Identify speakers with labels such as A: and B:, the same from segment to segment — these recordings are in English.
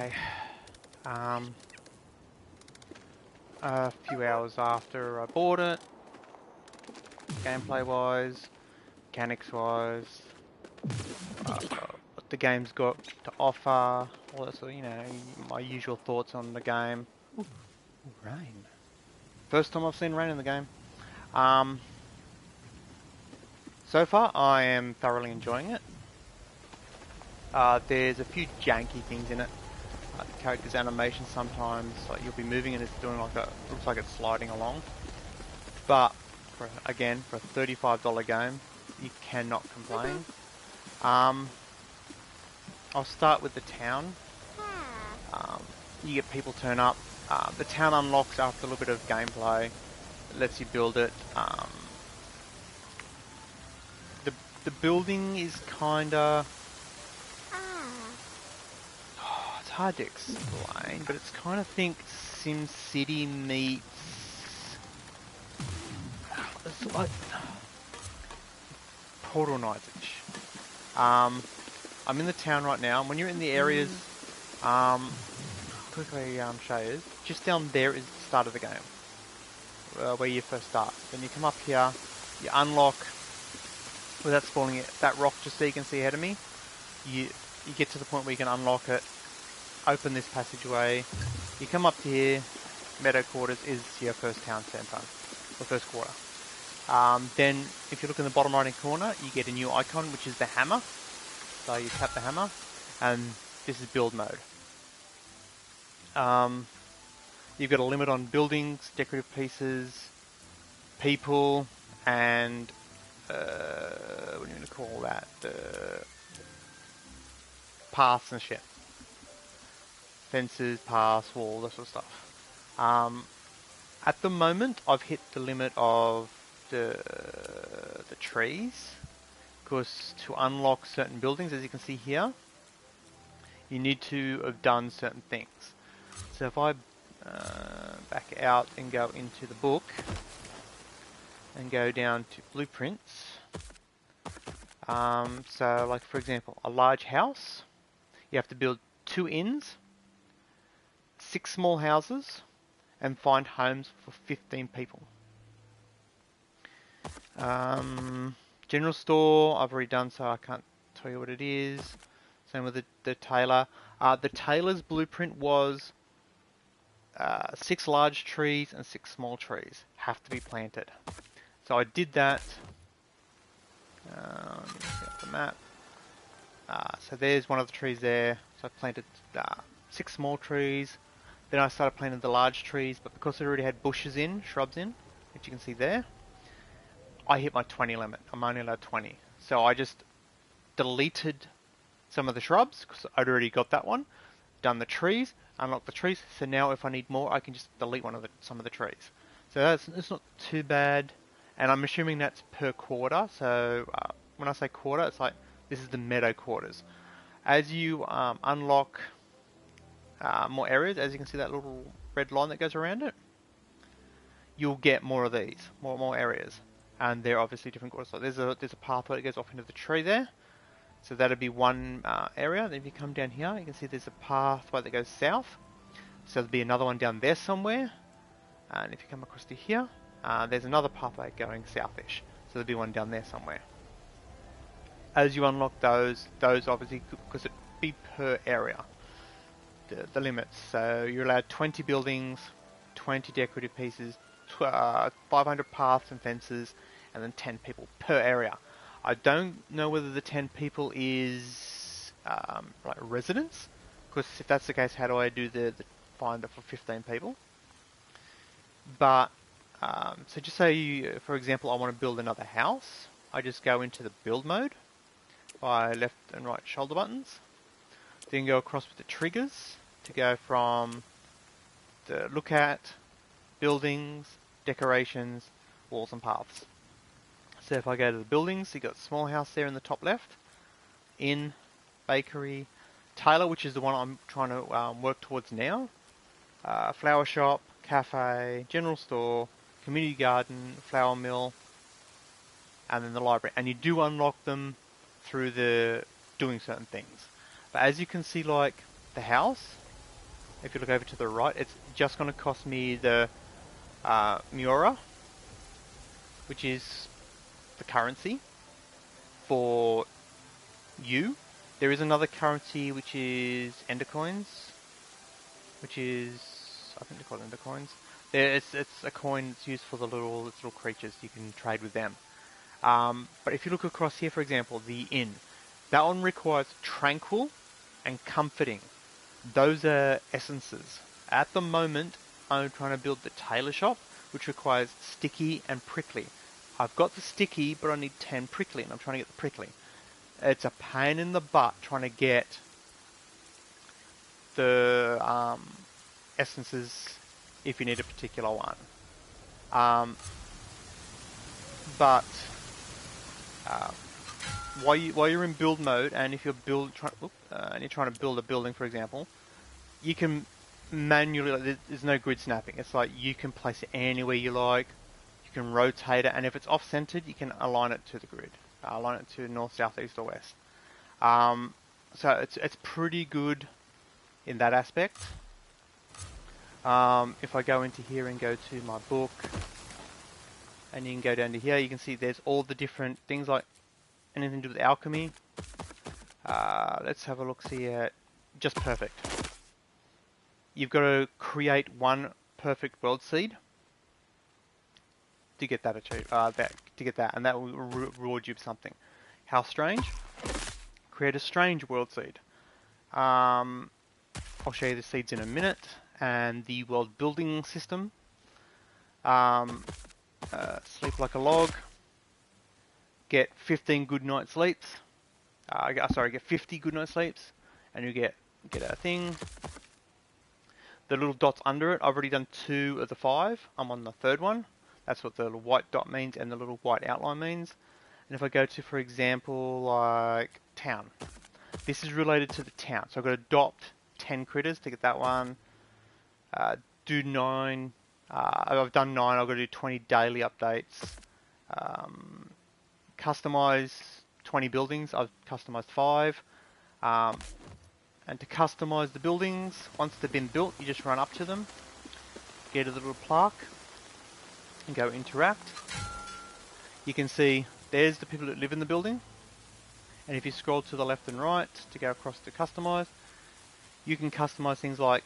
A: Okay. Um, a few hours after I bought it, gameplay wise, mechanics wise, what the game's got to offer, all that sort of, my usual thoughts on the game. Ooh, rain. First time I've seen rain in the game. Um, so far I am thoroughly enjoying it. There's a few janky things in it. The character's animation sometimes, like you'll be moving and it's doing looks like it's sliding along. But again, for a $35 game, you cannot complain. I'll start with the town. You get people turn up. The town unlocks after a little bit of gameplay. It lets you build it. The building is kinda... it's hard to explain, but it's kind of think SimCity meets... It's like Portal Knights-ish. I'm in the town right now, and when you're in the areas, quickly show you, just down there is the start of the game, where you first start. Then you come up here, you unlock, without spoiling it, that rock just so you can see ahead of me. You get to the point where you can unlock it, open this passageway, you come up to here, Meadow Quarters is your first town centre, or first quarter. Then, if you look in the bottom right hand corner, you get a new icon, which is the hammer. So you tap the hammer, and this is build mode. You've got a limit on buildings, decorative pieces, people, and what are you going to call that? Paths and shit. Fences, paths, walls, that sort of stuff. At the moment, I've hit the limit of the trees, because to unlock certain buildings, as you can see here, you need to have done certain things. So if I back out and go into the book and go down to blueprints, so like for example, a large house, you have to build 2 inns, 6 small houses, and find homes for 15 people. General store, I've already done, so I can't tell you what it is. Same with the tailor. The tailor's blueprint was 6 large trees and 6 small trees have to be planted. So I did that. Let me see up the map. So there's one of the trees there. So I planted 6 small trees. Then I started planting the large trees, but because it already had shrubs in, which you can see there, I hit my 20 limit. I'm only allowed 20. So I just deleted some of the shrubs, because I'd already got that one. Done the trees, unlocked the trees. So now if I need more, I can just delete some of the trees. So it's not too bad. And I'm assuming that's per quarter. So when I say quarter, it's like this is the meadow quarters. As you unlock more areas, as you can see that little red line that goes around it, you'll get more of these, more areas, and they're obviously different quarters. So there's a pathway that goes off into the tree there, so that'll be one area. Then if you come down here, you can see there's a pathway that goes south, so there'll be another one down there somewhere. And if you come across to here, there's another pathway going southish, so there'll be one down there somewhere. As you unlock those obviously, because it'd be per area, the limits. So you're allowed 20 buildings, 20 decorative pieces, 500 paths and fences, and then 10 people per area. I don't know whether the 10 people is like residents, because if that's the case, how do I do the finder for 15 people? But so just say, for example, I want to build another house. I just go into the build mode by left and right shoulder buttons, then go across with the triggers to go from the look at, buildings, decorations, walls and paths. So if I go to the buildings, you got small house there in the top left, inn, bakery, tailor, which is the one I'm trying to work towards now, flower shop, cafe, general store, community garden, flour mill, and then the library. And you do unlock them through the doing certain things. But as you can see, like the house, if you look over to the right, it's just going to cost me the Miura, which is the currency for you. There is another currency which is Ender coins, which is, I think they're called Ender coins. It's a coin that's used for the little creatures. You can trade with them. But if you look across here, for example, the inn, that one requires tranquil and comforting. Those are essences. At the moment, I'm trying to build the tailor shop, which requires sticky and prickly. I've got the sticky, but I need 10 prickly, and I'm trying to get the prickly. It's a pain in the butt trying to get the essences if you need a particular one. But while you're in build mode, and if you're and you're trying to build a building, for example, you can manually. There's no grid snapping. It's like you can place it anywhere you like. You can rotate it, and if it's off-centered, you can align it to the grid. Align it to north, south, east, or west. So it's pretty good in that aspect. If I go into here and go to my book, and you can go down to here, you can see there's all the different things like anything to do with alchemy. Let's have a look, see at just perfect. You've got to create one perfect world seed to get that and that will reward you with something. How strange? Create a strange world seed. I'll show you the seeds in a minute, and the world building system. Sleep like a log. Get 15 good night sleeps. Get 50 good night sleeps, and you get a thing. The little dots under it, I've already done 2 of the 5. I'm on the 3rd one. That's what the little white dot means and the little white outline means. And if I go to, for example, like town, this is related to the town. So I've got to adopt 10 critters to get that one. Do 9. I've done 9. I've got to do 20 daily updates. Customize 20 buildings. I've customized 5. And to customize the buildings, once they've been built, you just run up to them, get a little plaque, and go interact. You can see there's the people that live in the building. And if you scroll to the left and right to go across to customize, you can customize things like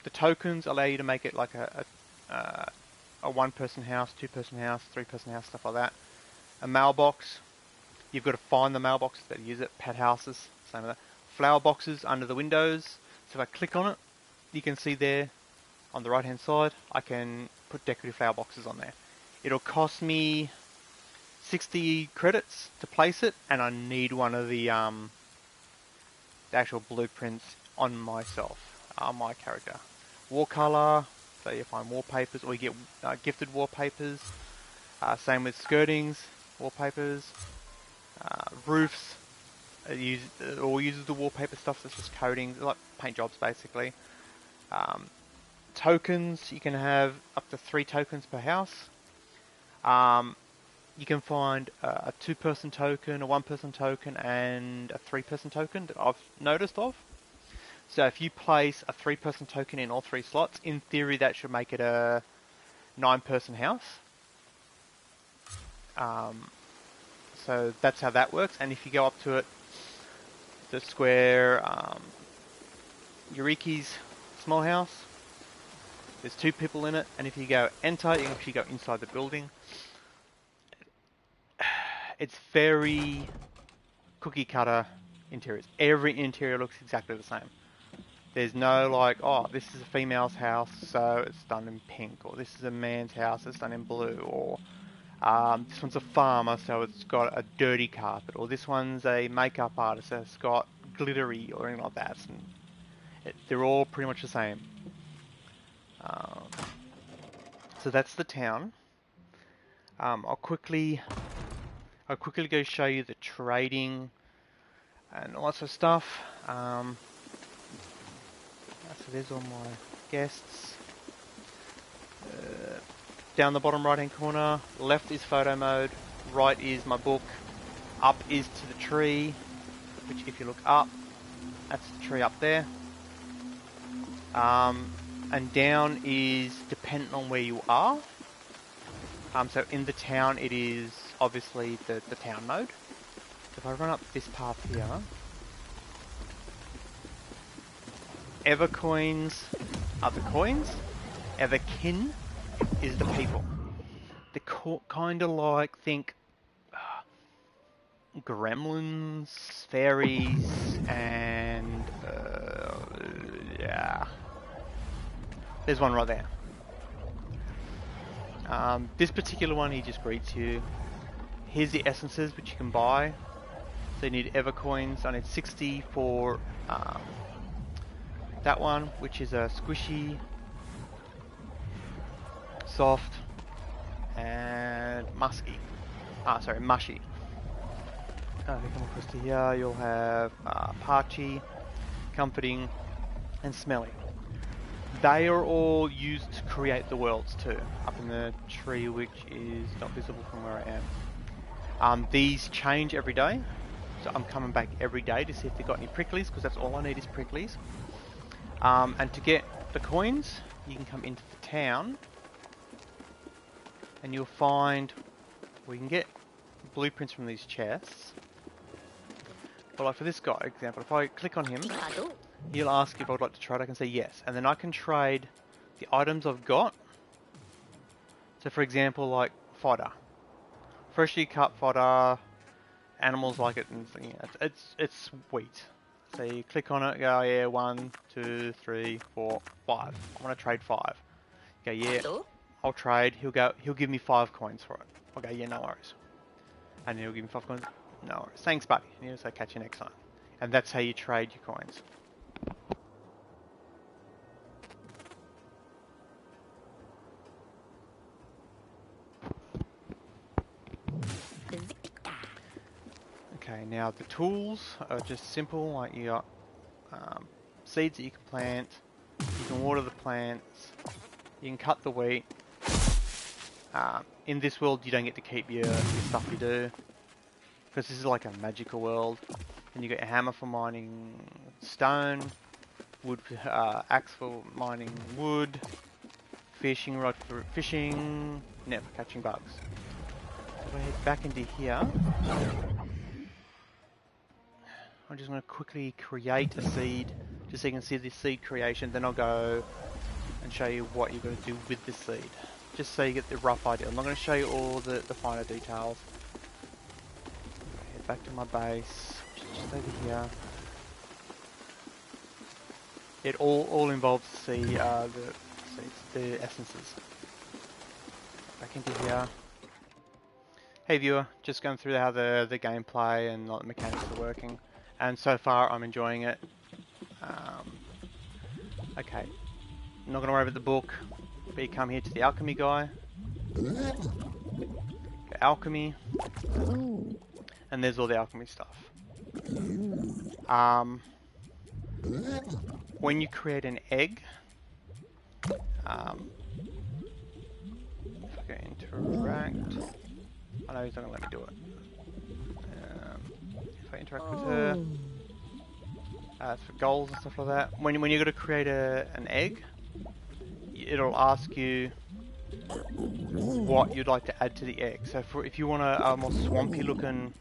A: the tokens allow you to make it like a 1-person house, 2-person house, 3-person house, stuff like that. A mailbox, you've got to find the mailboxes that use it. Pet houses, same with that. Flower boxes under the windows. So if I click on it, you can see there on the right hand side, I can put decorative flower boxes on there. It'll cost me 60 credits to place it, and I need one of the actual blueprints on myself, my character. Wall color, so you find wallpapers, or you get gifted wallpapers. Same with skirtings, wallpapers, roofs. It uses the wallpaper stuff, that's just coating, like paint jobs basically. Tokens, you can have up to 3 tokens per house. You can find a 2-person token, a 1-person token, and a 3-person token that I've noticed of. So if you place a 3-person token in all 3 slots, in theory that should make it a 9-person house. So that's how that works. And if you go up to it, the square Yuriki's small house, there's 2 people in it, and if you go enter, you can actually go inside the building. It's very cookie cutter interiors. Every interior looks exactly the same. There's no like, oh, this is a female's house, so it's done in pink, or this is a man's house, it's done in blue, or this one's a farmer, so it's got a dirty carpet, or this one's a makeup artist, so it's got glittery, or anything like that. They're all pretty much the same. So that's the town. I'll quickly go show you the trading and all that sort of stuff. So there's all my guests. Down the bottom right hand corner, left is photo mode, right is my book, up is to the tree, which if you look up, that's the tree up there. And down is dependent on where you are. So in the town, it is obviously the town node. So if I run up this path here, Evercoins are the coins. Everkin is the people. They're kind of like, think gremlins, fairies, and yeah. There's one right there. This particular one, he just greets you. Here's the essences which you can buy. So you need Evercoins. I need 60 for that one, which is a squishy, soft, and musky. Mushy. If you come across to here, you'll have parchy, comforting, and smelly. They are all used to create the worlds too, up in the tree which is not visible from where I am. These change every day, so I'm coming back every day to see if they've got any pricklies, because that's all I need is pricklies. And to get the coins, you can come into the town, and you'll find, we can get blueprints from these chests. But like for this guy, example, if I click on him, he'll ask if I'd like to trade. I can say yes, and then I can trade the items I've got. So for example, like fodder, freshly cut fodder, animals like it, and it's sweet. So you click on it, go, oh, yeah, 1, 2, 3, 4, 5. I want to trade 5. Go, yeah, I'll trade. He'll give me 5 coins for it. I'll go, yeah, no worries. And he'll give me 5 coins. No worries. Thanks, buddy. And he'll say, catch you next time. And that's how you trade your coins. Okay, now the tools are just simple. Like you got seeds that you can plant. You can water the plants. You can cut the wheat. In this world, you don't get to keep your stuff you do, because this is like a magical world. And you get a hammer for mining stone, wood, axe for mining wood, fishing rod for fishing, net for catching bugs. So if I head back into here, I'm just going to quickly create a seed, just so you can see the seed creation. Then I'll go and show you what you're going to do with the seed, just so you get the rough idea. I'm not going to show you all the finer details. Head back to my base, which is just over here. It all involves the essences. Back into here. Hey viewer, just going through how the gameplay and the mechanics are working, and so far I'm enjoying it. Okay, I'm not going to worry about the book, but you come here to the alchemy guy. Go alchemy, and there's all the alchemy stuff. When you create an egg, if I go interact, I know he's not going to let me do it. If I interact with her, it's for goals and stuff like that. When you're going to create an egg, it'll ask you what you'd like to add to the egg. So if you want a more swampy looking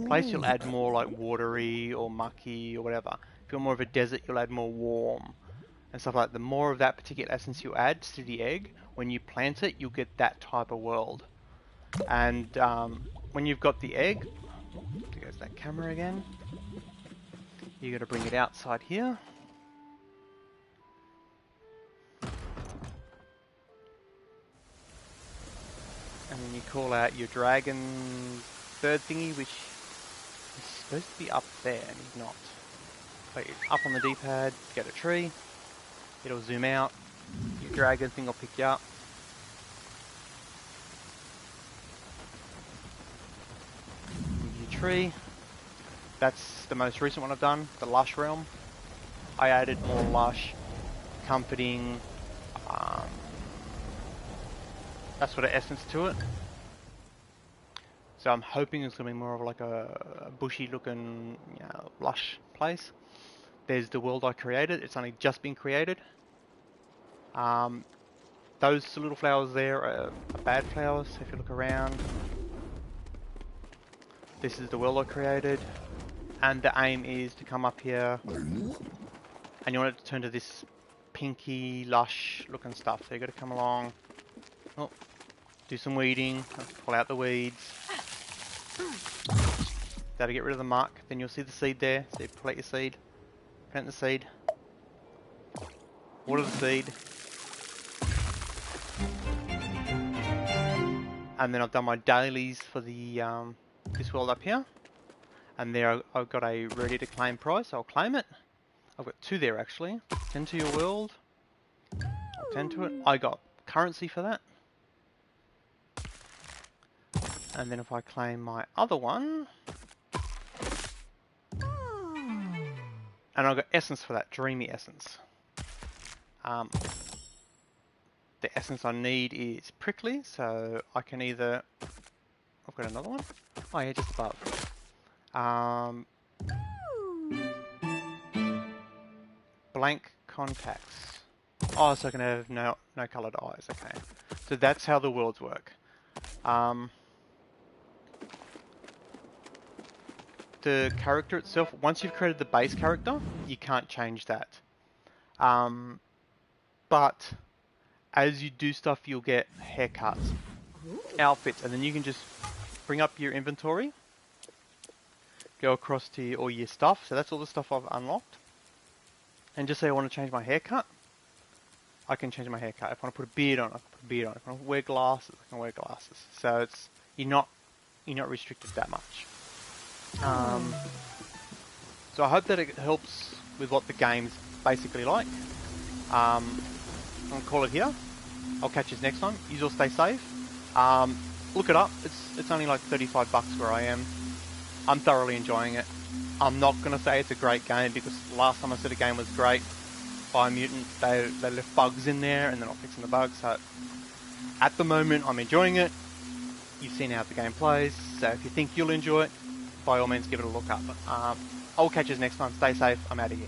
A: place, you'll add more like watery or mucky or whatever. If you're more of a desert, you'll add more warm and stuff like that. The more of that particular essence you add to the egg, when you plant it, you'll get that type of world. And when you've got the egg, there goes that camera again, you got to bring it outside here. And then you call out your dragon third thingy, which is supposed to be up there, and he's not. But up on the D-pad, get a tree, it'll zoom out, your dragon thing will pick you up. Your tree, that's the most recent one I've done, the lush realm. I added more lush, comforting, that sort of essence to it. So I'm hoping it's going to be more of like a bushy looking, lush place. There's the world I created. It's only just been created. Those little flowers there are bad flowers. If you look around, this is the world I created. And the aim is to come up here and you want it to turn to this pinky, lush looking stuff. So you got to come along, do some weeding, pull out the weeds. That'll get rid of the muck. Then you'll see the seed there. So you pull out your seed, plant the seed, water the seed. And then I've done my dailies for the this world up here. And there I've got a ready to claim prize, so I'll claim it. I've got 2 there actually. Tend to your world. I'll tend to it. I got currency for that. And then if I claim my other one, and I've got essence for that, dreamy essence. The essence I need is prickly, so I can either, I've got another one. Oh yeah, just above. Blank contacts. Oh, so I can have no coloured eyes. Okay, so that's how the worlds work. The character itself, once you've created the base character, you can't change that. But as you do stuff, you'll get haircuts, outfits, and then you can just bring up your inventory, go across to all your stuff. So that's all the stuff I've unlocked. And just say I want to change my haircut, I can change my haircut. If I want to put a beard on, I can put a beard on. If I want to wear glasses, I can wear glasses. So it's you're not restricted that much. So I hope that it helps with what the game's basically like. I'll call it here. I'll catch you next time. You all stay safe. Look it up. It's only like $35 where I am. I'm thoroughly enjoying it. I'm not going to say it's a great game because last time I said a game was great, Biomutant, they left bugs in there and they're not fixing the bugs. So at the moment, I'm enjoying it. You've seen how the game plays. So if you think you'll enjoy it, by all means, give it a look up. I'll catch you next time. Stay safe. I'm out of here.